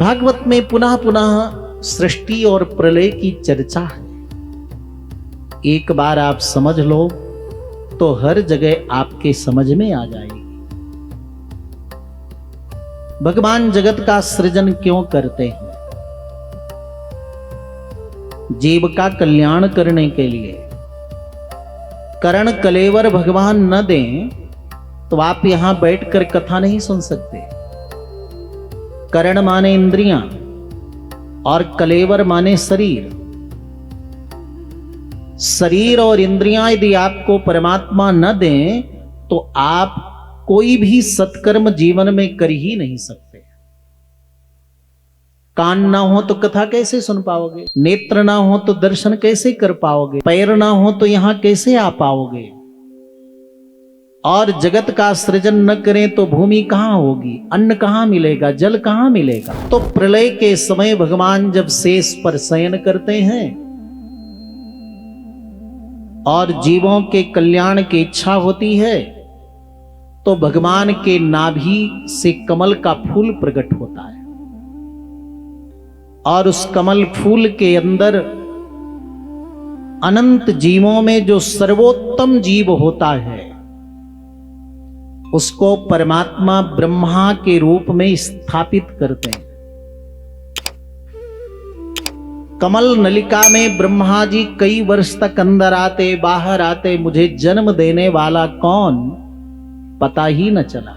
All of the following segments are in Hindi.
भागवत में पुनः पुनः सृष्टि और प्रलय की चर्चा है। एक बार आप समझ लो तो हर जगह आपके समझ में आ जाएगी। भगवान जगत का सृजन क्यों करते हैं? जीव का कल्याण करने के लिए। करण कलेवर भगवान न दें तो आप यहां बैठकर कथा नहीं सुन सकते। करण माने इंद्रियां और कलेवर माने शरीर। शरीर और इंद्रियां यदि आपको परमात्मा न दें तो आप कोई भी सत्कर्म जीवन में कर ही नहीं सकते। कान ना हो तो कथा कैसे सुन पाओगे? नेत्र ना हो तो दर्शन कैसे कर पाओगे? पैर ना हो तो यहां कैसे आ पाओगे? और जगत का सृजन न करें तो भूमि कहां होगी? अन्न कहां मिलेगा? जल कहां मिलेगा? तो प्रलय के समय भगवान जब शेष पर शयन करते हैं और जीवों के कल्याण की इच्छा होती है तो भगवान के नाभि से कमल का फूल प्रकट होता है और उस कमल फूल के अंदर अनंत जीवों में जो सर्वोत्तम जीव होता है उसको परमात्मा ब्रह्मा के रूप में स्थापित करते हैं। कमल नलिका में ब्रह्मा जी कई वर्ष तक अंदर आते बाहर आते, मुझे जन्म देने वाला कौन पता ही न चला।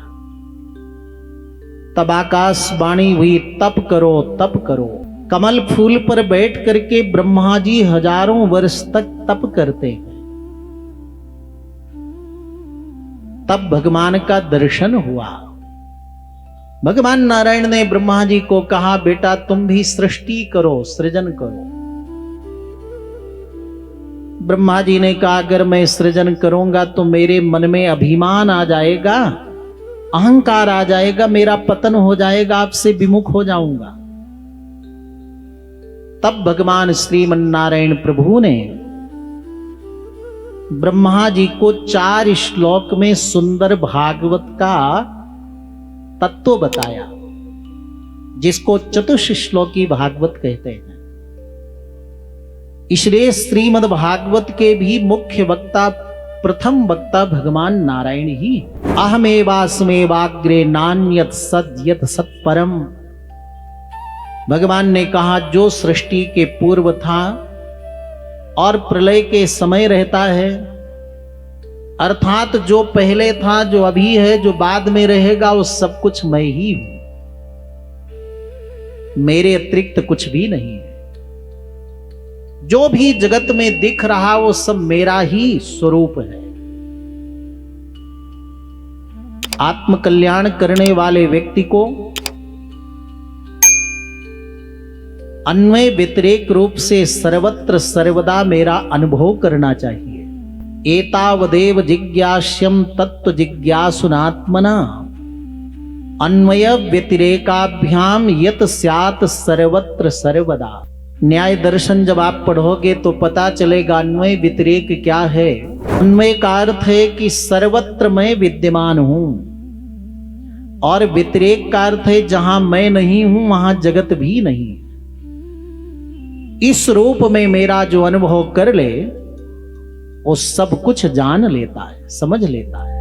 तब आकाशवाणी हुई, तप करो तप करो। कमल फूल पर बैठ करके ब्रह्मा जी हजारों वर्ष तक तप करते हैं। तब भगवान का दर्शन हुआ। भगवान नारायण ने ब्रह्मा जी को कहा, बेटा तुम भी सृष्टि करो, सृजन करो। ब्रह्मा जी ने कहा, अगर मैं सृजन करूंगा तो मेरे मन में अभिमान आ जाएगा, अहंकार आ जाएगा, मेरा पतन हो जाएगा, आपसे विमुख हो जाऊंगा। तब भगवान श्रीमन नारायण प्रभु ने ब्रह्मा जी को 4 श्लोक में सुंदर भागवत का तत्व बताया, जिसको चतुश्लोकी भागवत कहते हैं। इसलिए श्रीमद् भागवत के भी मुख्य वक्ता, प्रथम वक्ता भगवान नारायण ही। अहमेवास्मेवाग्रे नान्यत सद्यत सत्परम। भगवान ने कहा, जो सृष्टि के पूर्व था और प्रलय के समय रहता है, अर्थात जो पहले था, जो अभी है, जो बाद में रहेगा, वो सब कुछ मैं ही हूं। मेरे अतिरिक्त कुछ भी नहीं है। जो भी जगत में दिख रहा वो सब मेरा ही स्वरूप है। आत्म कल्याण करने वाले व्यक्ति को अन्वय व्यतिरेक रूप से सर्वत्र सर्वदा मेरा अनुभव करना चाहिए। एतावदेव जिज्ञास्यम तत्व जिज्ञासुनात्मना अन्वय व्यतिरेकाभ्याम यत स्यात् सर्वत्र सर्वदा। न्याय दर्शन जब आप पढ़ोगे तो पता चलेगा अन्वय व्यतिरेक क्या है। अन्वय का अर्थ है कि सर्वत्र मैं विद्यमान हूं और व्यतिरेक का अर्थ है जहां मैं नहीं हूं वहां जगत भी नहीं। इस रूप में मेरा जो अनुभव कर ले वो सब कुछ जान लेता है, समझ लेता है।